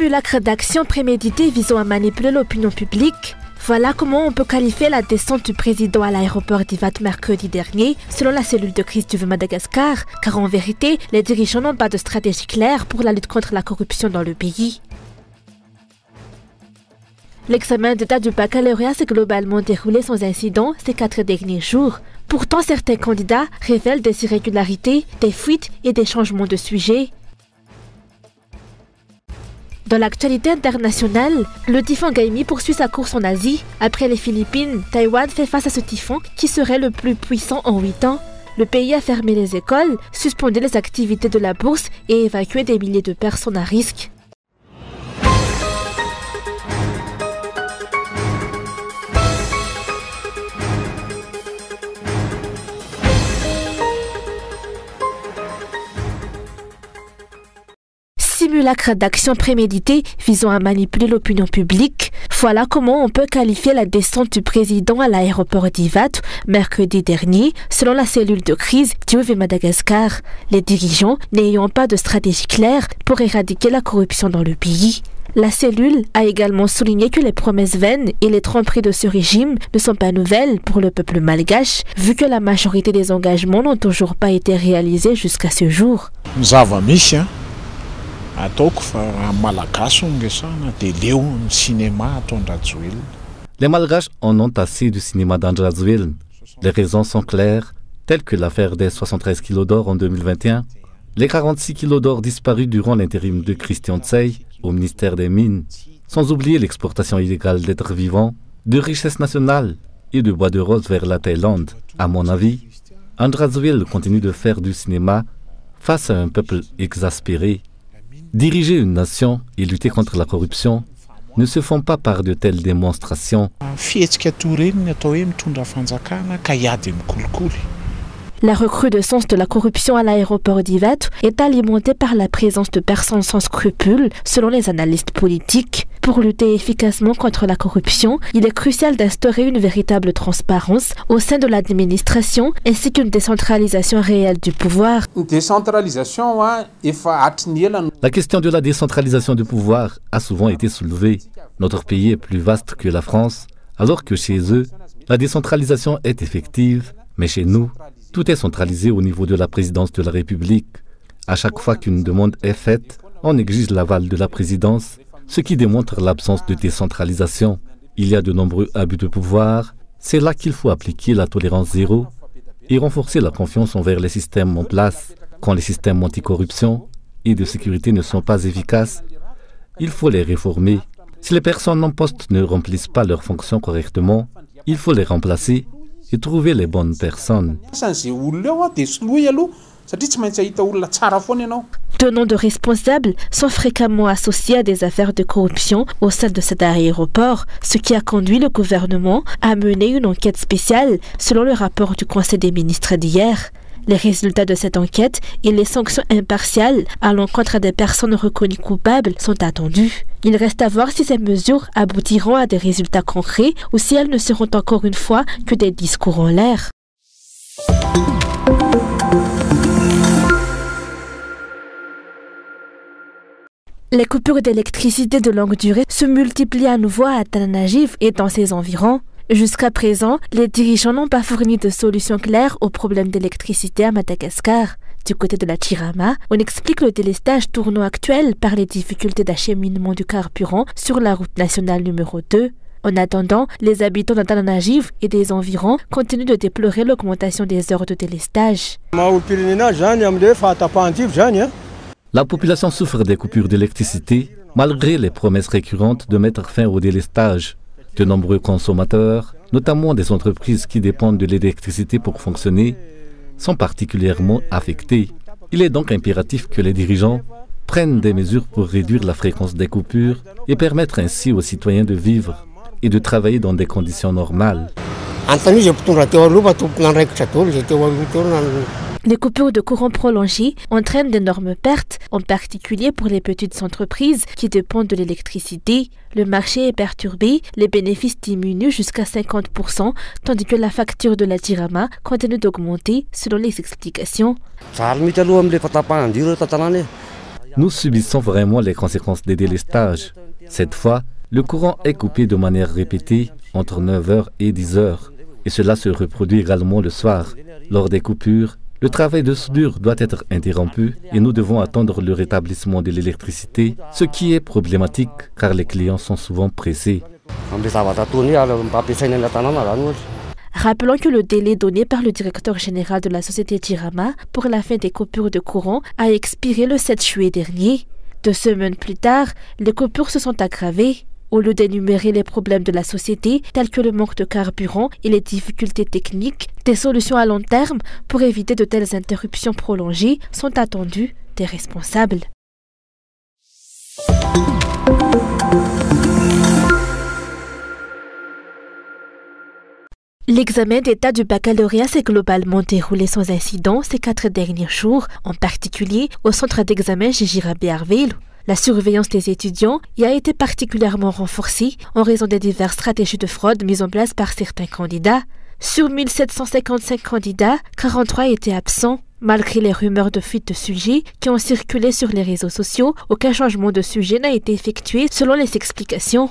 Simulacre d'action prémédité visant à manipuler l'opinion publique. Voilà comment on peut qualifier la descente du président à l'aéroport d'Ivat mercredi dernier, selon la cellule de crise du Madagascar, car en vérité, les dirigeants n'ont pas de stratégie claire pour la lutte contre la corruption dans le pays. L'examen d'état du baccalauréat s'est globalement déroulé sans incident ces 4 derniers jours. Pourtant, certains candidats révèlent des irrégularités, des fuites et des changements de sujet. Dans l'actualité internationale, le typhon Gaimi poursuit sa course en Asie. Après les Philippines, Taïwan fait face à ce typhon qui serait le plus puissant en 8 ans. Le pays a fermé les écoles, suspendu les activités de la bourse et évacué des milliers de personnes à risque. Simulacre d'action prémédité visant à manipuler l'opinion publique. Voilà comment on peut qualifier la descente du président à l'aéroport d'Ivat mercredi dernier, selon la cellule de crise du Madagascar. Les dirigeants n'ayant pas de stratégie claire pour éradiquer la corruption dans le pays. La cellule a également souligné que les promesses vaines et les tromperies de ce régime ne sont pas nouvelles pour le peuple malgache, vu que la majorité des engagements n'ont toujours pas été réalisés jusqu'à ce jour. Les Malgaches en ont assez du cinéma d'Andrazuil. Les raisons sont claires, telles que l'affaire des 73 kilos d'or en 2021, les 46 kilos d'or disparus durant l'intérim de Christian Tsey au ministère des Mines, sans oublier l'exportation illégale d'êtres vivants, de richesses nationales et de bois de rose vers la Thaïlande. À mon avis, Andrazuil continue de faire du cinéma face à un peuple exaspéré. Diriger une nation et lutter contre la corruption ne se font pas par de telles démonstrations. La recrudescence de la corruption à l'aéroport d'Ivat est alimentée par la présence de personnes sans scrupules, selon les analystes politiques. Pour lutter efficacement contre la corruption, il est crucial d'instaurer une véritable transparence au sein de l'administration ainsi qu'une décentralisation réelle du pouvoir. La question de la décentralisation du pouvoir a souvent été soulevée. Notre pays est plus vaste que la France, alors que chez eux, la décentralisation est effective, mais chez nous, tout est centralisé au niveau de la présidence de la République. À chaque fois qu'une demande est faite, on exige l'aval de la présidence, ce qui démontre l'absence de décentralisation. Il y a de nombreux abus de pouvoir. C'est là qu'il faut appliquer la tolérance zéro et renforcer la confiance envers les systèmes en place. Quand les systèmes anticorruption et de sécurité ne sont pas efficaces, il faut les réformer. Si les personnes en poste ne remplissent pas leurs fonctions correctement, il faut les remplacer et trouver les bonnes personnes. De noms de responsables sont fréquemment associés à des affaires de corruption au sein de cet aéroport, ce qui a conduit le gouvernement à mener une enquête spéciale selon le rapport du Conseil des ministres d'hier. Les résultats de cette enquête et les sanctions impartiales à l'encontre des personnes reconnues coupables sont attendus. Il reste à voir si ces mesures aboutiront à des résultats concrets ou si elles ne seront encore une fois que des discours en l'air. Les coupures d'électricité de longue durée se multiplient à nouveau à Tananarive et dans ses environs. Jusqu'à présent, les dirigeants n'ont pas fourni de solutions claires aux problèmes d'électricité à Madagascar. Du côté de la Chirama, on explique le délestage tournant actuel par les difficultés d'acheminement du carburant sur la route nationale numéro 2. En attendant, les habitants de Tananarive et des environs continuent de déplorer l'augmentation des heures de délestage. La population souffre des coupures d'électricité malgré les promesses récurrentes de mettre fin au délestage. De nombreux consommateurs, notamment des entreprises qui dépendent de l'électricité pour fonctionner, sont particulièrement affectés. Il est donc impératif que les dirigeants prennent des mesures pour réduire la fréquence des coupures et permettre ainsi aux citoyens de vivre et de travailler dans des conditions normales. Les coupures de courant prolongées entraînent d'énormes pertes, en particulier pour les petites entreprises qui dépendent de l'électricité. Le marché est perturbé, les bénéfices diminuent jusqu'à 50%, tandis que la facture de la Chirama continue d'augmenter selon les explications. Nous subissons vraiment les conséquences des délestages. Cette fois, le courant est coupé de manière répétée entre 9h et 10h. Et cela se reproduit également le soir. Lors des coupures, le travail de soudure doit être interrompu et nous devons attendre le rétablissement de l'électricité, ce qui est problématique car les clients sont souvent pressés. Rappelons que le délai donné par le directeur général de la société Jirama pour la fin des coupures de courant a expiré le 7 juillet dernier. 2 semaines plus tard, les coupures se sont aggravées. Au lieu d'énumérer les problèmes de la société, tels que le manque de carburant et les difficultés techniques, des solutions à long terme pour éviter de telles interruptions prolongées sont attendues des responsables. L'examen d'état du baccalauréat s'est globalement déroulé sans incident ces 4 derniers jours, en particulier au centre d'examen Jijira Béarville. La surveillance des étudiants y a été particulièrement renforcée en raison des diverses stratégies de fraude mises en place par certains candidats. Sur 1755 candidats, 43 étaient absents. Malgré les rumeurs de fuite de sujets qui ont circulé sur les réseaux sociaux, aucun changement de sujet n'a été effectué selon les explications.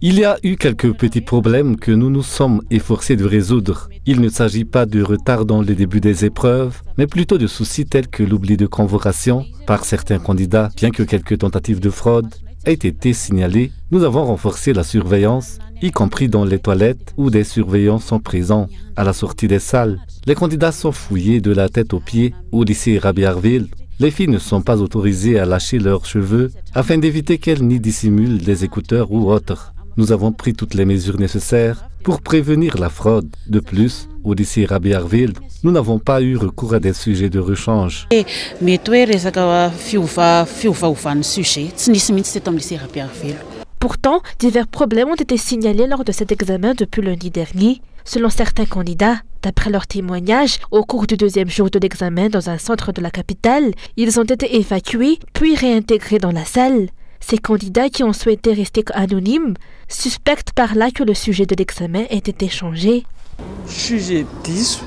Il y a eu quelques petits problèmes que nous nous sommes efforcés de résoudre. Il ne s'agit pas de retard dans le début des épreuves, mais plutôt de soucis tels que l'oubli de convocation par certains candidats. Bien que quelques tentatives de fraude aient été signalées, nous avons renforcé la surveillance, y compris dans les toilettes où des surveillants sont présents. À la sortie des salles, les candidats sont fouillés de la tête aux pieds au lycée Rabiarville. Les filles ne sont pas autorisées à lâcher leurs cheveux afin d'éviter qu'elles n'y dissimulent des écouteurs ou autres. Nous avons pris toutes les mesures nécessaires pour prévenir la fraude. De plus, au lycée Rabiarville, nous n'avons pas eu recours à des sujets de rechange. Pourtant, divers problèmes ont été signalés lors de cet examen depuis lundi dernier. Selon certains candidats, d'après leurs témoignages, au cours du 2e jour de l'examen dans un centre de la capitale, ils ont été évacués puis réintégrés dans la salle. Ces candidats qui ont souhaité rester anonymes suspectent par là que le sujet de l'examen ait été changé. Sujet 10.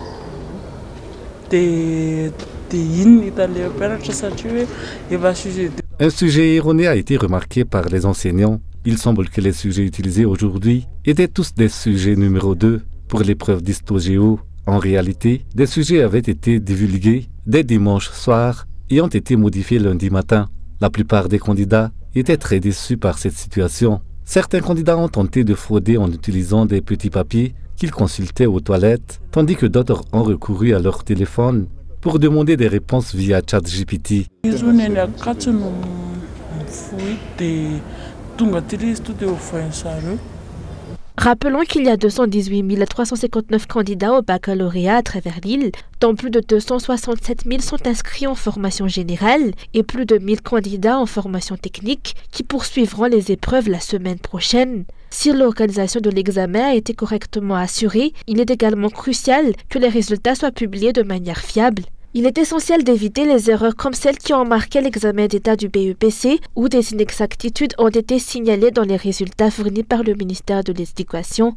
Un sujet erroné a été remarqué par les enseignants. Il semble que les sujets utilisés aujourd'hui étaient tous des sujets numéro 2 pour l'épreuve d'histo-géo. En réalité, des sujets avaient été divulgués dès dimanche soir et ont été modifiés lundi matin. La plupart des candidats étaient très déçus par cette situation. Certains candidats ont tenté de frauder en utilisant des petits papiers qu'ils consultaient aux toilettes, tandis que d'autres ont recouru à leur téléphone pour demander des réponses via ChatGPT. Rappelons qu'il y a 218 359 candidats au baccalauréat à travers l'île, dont plus de 267 000 sont inscrits en formation générale et plus de 1000 candidats en formation technique qui poursuivront les épreuves la semaine prochaine. Si l'organisation de l'examen a été correctement assurée, il est également crucial que les résultats soient publiés de manière fiable. Il est essentiel d'éviter les erreurs comme celles qui ont marqué l'examen d'état du BEPC où des inexactitudes ont été signalées dans les résultats fournis par le ministère de l'Éducation.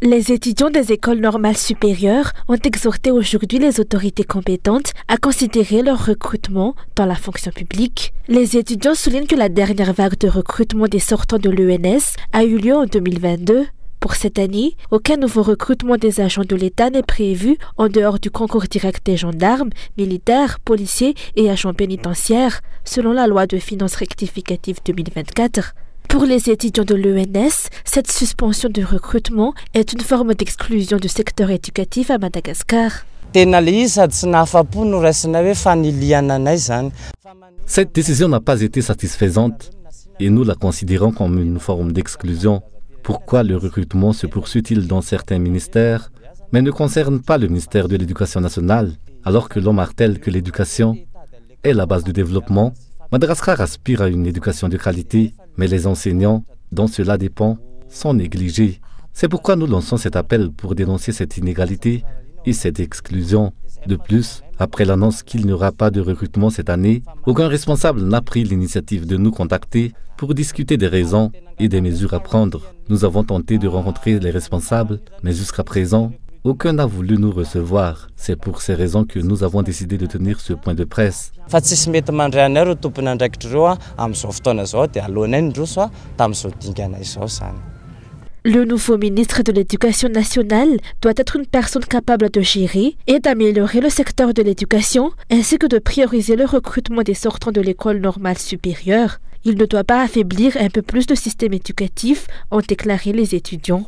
Les étudiants des écoles normales supérieures ont exhorté aujourd'hui les autorités compétentes à considérer leur recrutement dans la fonction publique. Les étudiants soulignent que la dernière vague de recrutement des sortants de l'ENS a eu lieu en 2022. Pour cette année, aucun nouveau recrutement des agents de l'État n'est prévu en dehors du concours direct des gendarmes, militaires, policiers et agents pénitentiaires, selon la loi de finances rectificative 2024. Pour les étudiants de l'ENS, cette suspension de recrutement est une forme d'exclusion du secteur éducatif à Madagascar. Cette décision n'a pas été satisfaisante et nous la considérons comme une forme d'exclusion. Pourquoi le recrutement se poursuit-il dans certains ministères, mais ne concerne pas le ministère de l'Éducation nationale, alors que l'on martèle que l'éducation est la base du développement? Madagascar aspire à une éducation de qualité, mais les enseignants, dont cela dépend, sont négligés. C'est pourquoi nous lançons cet appel pour dénoncer cette inégalité et cette exclusion. De plus, après l'annonce qu'il n'y aura pas de recrutement cette année, aucun responsable n'a pris l'initiative de nous contacter pour discuter des raisons et des mesures à prendre. Nous avons tenté de rencontrer les responsables, mais jusqu'à présent, aucun n'a voulu nous recevoir. C'est pour ces raisons que nous avons décidé de tenir ce point de presse. Le nouveau ministre de l'Éducation nationale doit être une personne capable de gérer et d'améliorer le secteur de l'éducation, ainsi que de prioriser le recrutement des sortants de l'école normale supérieure. Il ne doit pas affaiblir un peu plus le système éducatif, ont déclaré les étudiants.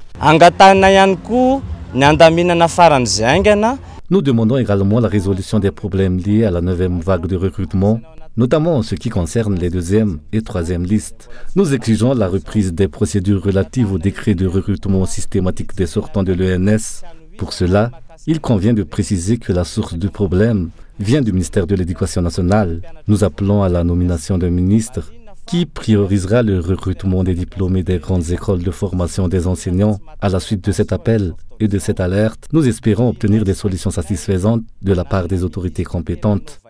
Nous demandons également la résolution des problèmes liés à la 9e vague de recrutement, notamment en ce qui concerne les 2e et 3e listes. Nous exigeons la reprise des procédures relatives au décret de recrutement systématique des sortants de l'ENS. Pour cela, il convient de préciser que la source du problème vient du ministère de l'Éducation nationale. Nous appelons à la nomination d'un ministre qui priorisera le recrutement des diplômés des grandes écoles de formation des enseignants. À la suite de cet appel et de cette alerte, nous espérons obtenir des solutions satisfaisantes de la part des autorités compétentes.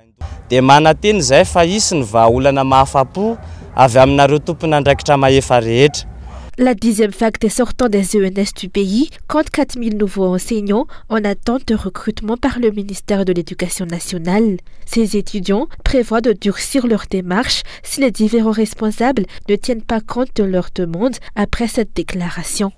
La 10e vague des sortants des ENS du pays compte 4000 nouveaux enseignants en attente de recrutement par le ministère de l'Éducation nationale. Ces étudiants prévoient de durcir leur démarche si les différents responsables ne tiennent pas compte de leurs demandes après cette déclaration.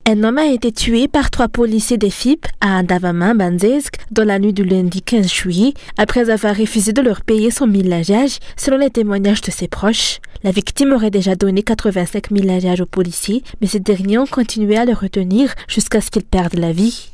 Un homme a été tué par 3 policiers des FIP à Andavama-Banzesk dans la nuit du lundi 15 juillet après avoir refusé de leur payer son millagage selon les témoignages de ses proches. La victime aurait déjà donné 85 millages aux policiers, mais ces derniers ont continué à le retenir jusqu'à ce qu'ils perdent la vie.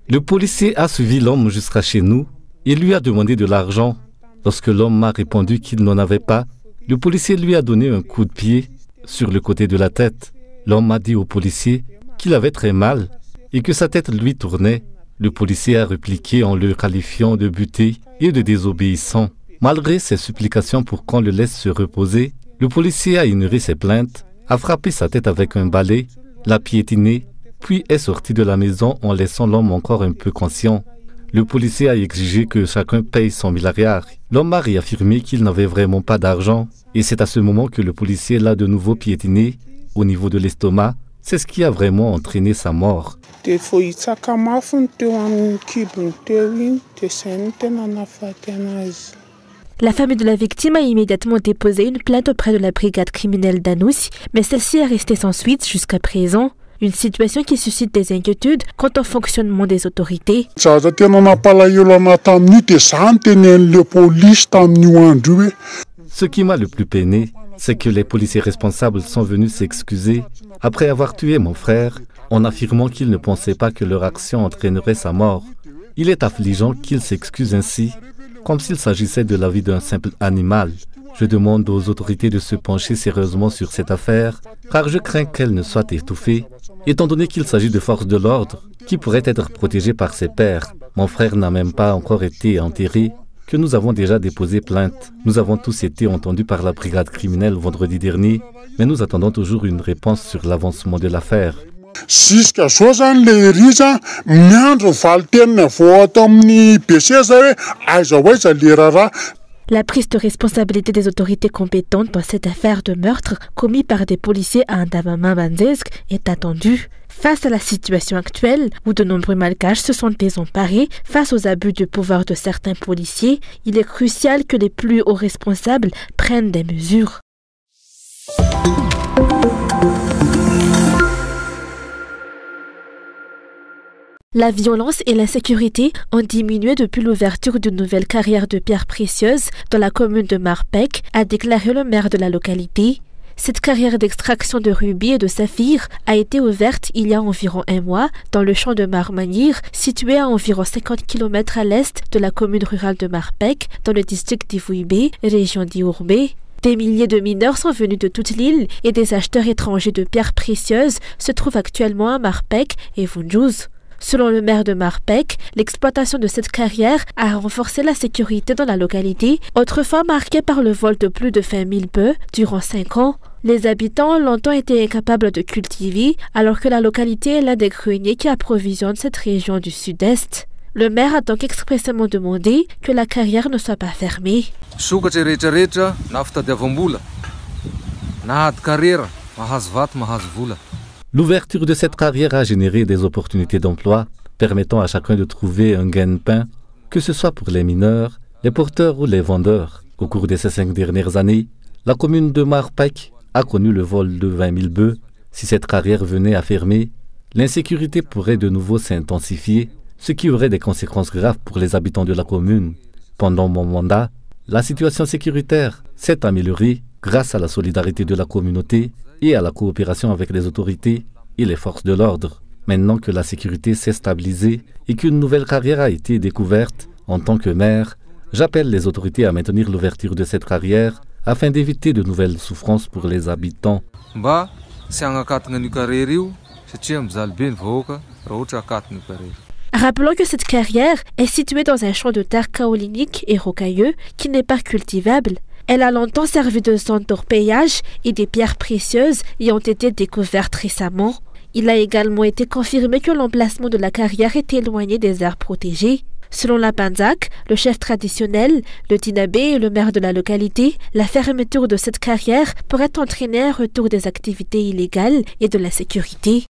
Le policier a suivi l'homme jusqu'à chez nous et lui a demandé de l'argent. Lorsque l'homme m'a répondu qu'il n'en avait pas, le policier lui a donné un coup de pied sur le côté de la tête. L'homme m'a dit au policier qu'il avait très mal et que sa tête lui tournait. Le policier a répliqué en le qualifiant de buté et de désobéissant. Malgré ses supplications pour qu'on le laisse se reposer, le policier a ignoré ses plaintes, a frappé sa tête avec un balai, l'a piétiné, puis est sorti de la maison en laissant l'homme encore un peu conscient. Le policier a exigé que chacun paye son millariat. L'homme a réaffirmé qu'il n'avait vraiment pas d'argent. Et c'est à ce moment que le policier l'a de nouveau piétiné au niveau de l'estomac. C'est ce qui a vraiment entraîné sa mort. La famille de la victime a immédiatement déposé une plainte auprès de la brigade criminelle d'Anous, mais celle-ci est restée sans suite jusqu'à présent. Une situation qui suscite des inquiétudes quant au fonctionnement des autorités. Ce qui m'a le plus peiné, c'est que les policiers responsables sont venus s'excuser après avoir tué mon frère en affirmant qu'ils ne pensaient pas que leur action entraînerait sa mort. Il est affligeant qu'ils s'excusent ainsi, comme s'il s'agissait de la vie d'un simple animal. Je demande aux autorités de se pencher sérieusement sur cette affaire, car je crains qu'elle ne soit étouffée, étant donné qu'il s'agit de forces de l'ordre qui pourraient être protégées par ses pairs. Mon frère n'a même pas encore été enterré, que nous avons déjà déposé plainte. Nous avons tous été entendus par la brigade criminelle vendredi dernier, mais nous attendons toujours une réponse sur l'avancement de l'affaire. La prise de responsabilité des autorités compétentes dans cette affaire de meurtre commis par des policiers à Andavama-Banzesk est attendue. Face à la situation actuelle, où de nombreux Malgaches se sont désemparés face aux abus de pouvoir de certains policiers, il est crucial que les plus hauts responsables prennent des mesures. La violence et l'insécurité ont diminué depuis l'ouverture d'une nouvelle carrière de pierres précieuses dans la commune de Marpek, a déclaré le maire de la localité. Cette carrière d'extraction de rubis et de saphirs a été ouverte il y a environ 1 mois dans le champ de Marmanir, situé à environ 50 km à l'est de la commune rurale de Marpek, dans le district d'Ivouibé, région d'Iourbé. Des milliers de mineurs sont venus de toute l'île et des acheteurs étrangers de pierres précieuses se trouvent actuellement à Marpek et Vunjouz. Selon le maire de Marpech, l'exploitation de cette carrière a renforcé la sécurité dans la localité, autrefois marquée par le vol de plus de 20 000 bœufs durant 5 ans. Les habitants ont longtemps été incapables de cultiver, alors que la localité est l'un des greniers qui approvisionne cette région du sud-est. Le maire a donc expressément demandé que la carrière ne soit pas fermée. L'ouverture de cette carrière a généré des opportunités d'emploi permettant à chacun de trouver un gain-pain, que ce soit pour les mineurs, les porteurs ou les vendeurs. Au cours de ces 5 dernières années, la commune de Marpech a connu le vol de 20 000 bœufs. Si cette carrière venait à fermer, l'insécurité pourrait de nouveau s'intensifier, ce qui aurait des conséquences graves pour les habitants de la commune. Pendant mon mandat, la situation sécuritaire s'est améliorée grâce à la solidarité de la communauté et à la coopération avec les autorités et les forces de l'ordre. Maintenant que la sécurité s'est stabilisée et qu'une nouvelle carrière a été découverte, en tant que maire, j'appelle les autorités à maintenir l'ouverture de cette carrière afin d'éviter de nouvelles souffrances pour les habitants. Rappelons que cette carrière est située dans un champ de terre kaolinique et rocailleux qui n'est pas cultivable. Elle a longtemps servi de zone d'orpaillage et des pierres précieuses y ont été découvertes récemment. Il a également été confirmé que l'emplacement de la carrière est éloigné des aires protégées. Selon la Banzak, le chef traditionnel, le Tinabé et le maire de la localité, la fermeture de cette carrière pourrait entraîner un retour des activités illégales et de la sécurité.